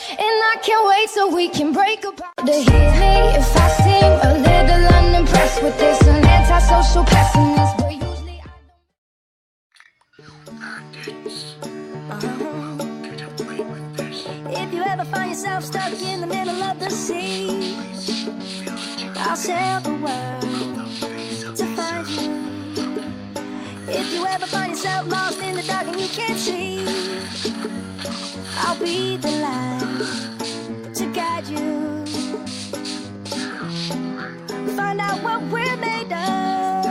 And I can't wait till we can break apart. To hear me if I seem a little unimpressed with this, an antisocial pessimist, but usually If you ever find yourself stuck in the middle of the sea, I'll sail the world to find you. If you ever find yourself lost in the dark and you can't see, I'll be the light to guide you. Find out what we're made of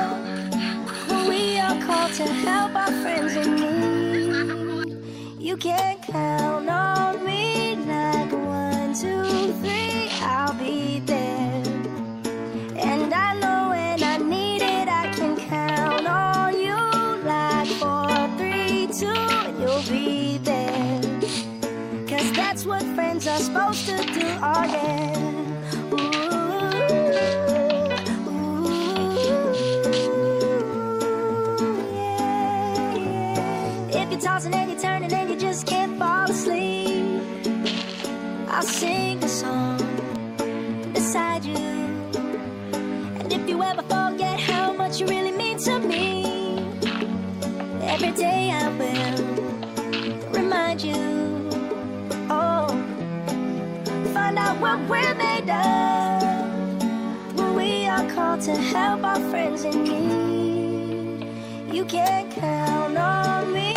when we are called to help our friends in need. You can count on me like 1, 2, 3, I'll be there. And I know when I need it, I can count on you like 4, 3, 2, and you'll be there. 'Cause that's what friends are supposed to do, oh yeah. Tossing and you're turning and you just can't fall asleep, I'll sing a song beside you. And if you ever forget how much you really mean to me, every day I will remind you. Oh, find out what we're made of when we are called to help our friends in need. You can count on me.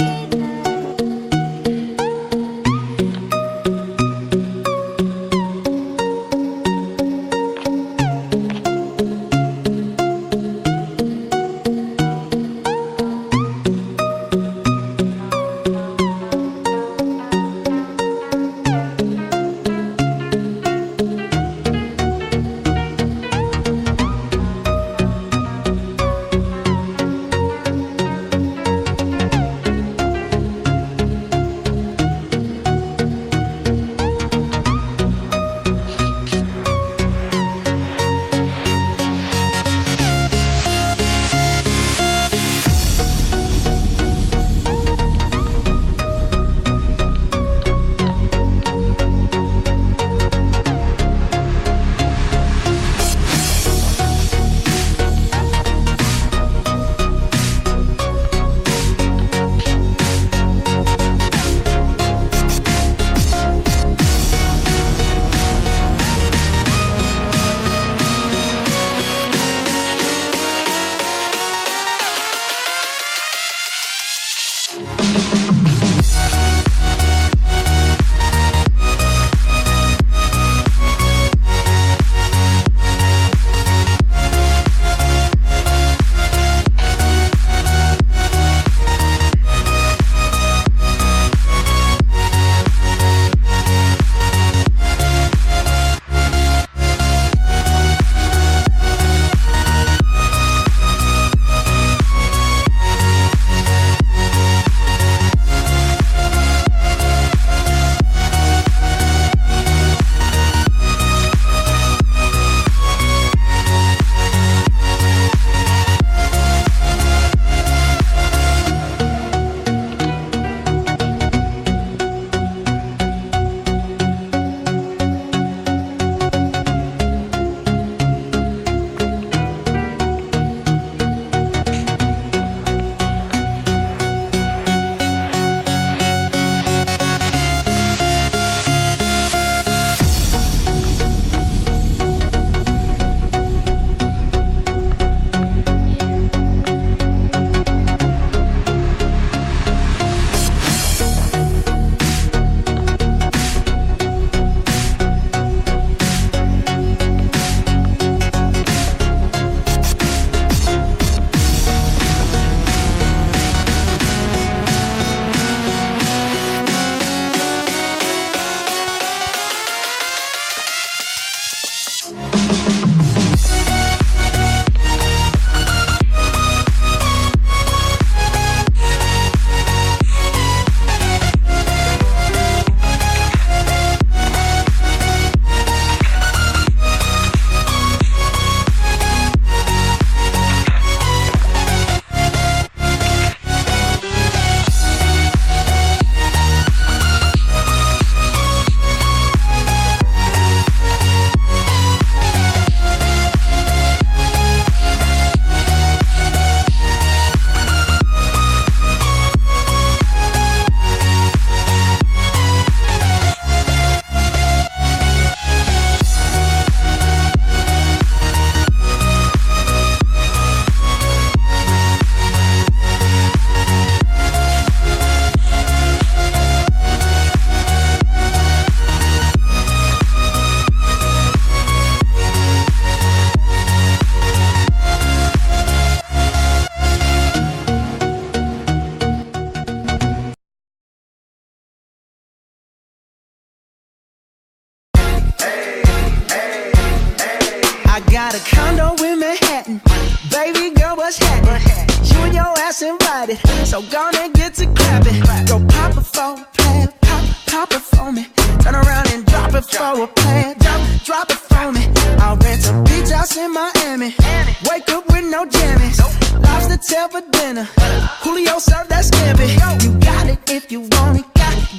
got a condo in Manhattan. Baby girl, what's happening? You and your ass invited, so gonna get to clapping. Go pop it for a plan, pop it for me. Turn around and drop it for a plan, drop it for me. I'll rent a beach house in Miami. Wake up with no jammies. Lobster tail for dinner. Julio served that scampi. You got it if you want it.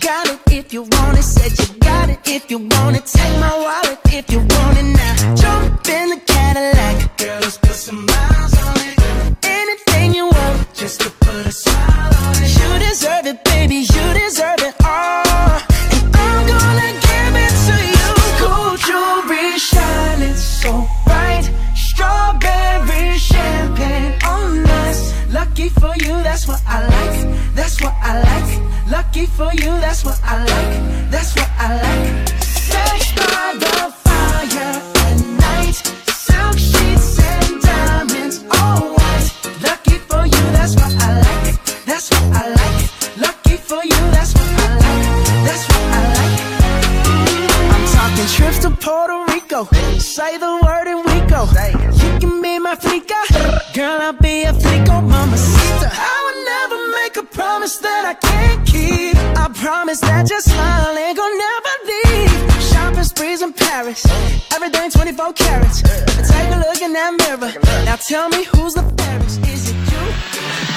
Got it if you want it. Said you got it if you want it. Take my wallet if you want it now. Jump in the Cadillac. Girl, let's put some miles on it. Anything you want, just to put a smile on it. You deserve it, baby. You deserve it all. And I'm gonna give it to you. Gold jewelry shining so bright. Strawberry champagne on us. Lucky for you, that's what I like. That's what I like. Lucky for you, that's what I like. That's what I like. Sex by the fire at night. Silk sheets and diamonds, all white. Lucky for you, that's what I like. That's what I like. Lucky for you, that's what I like. That's what I like. I'm talking trips to Puerto Rico. Say the word and we go. You can be my flica. Girl, I'll be a flico, mamacita. I would never make a promise that I can't keep. I promise that your smile ain't gonna never leave. Shopping sprees in Paris, everything 24 carats. Take a look in that mirror. Now tell me who's the fairest. Is it you?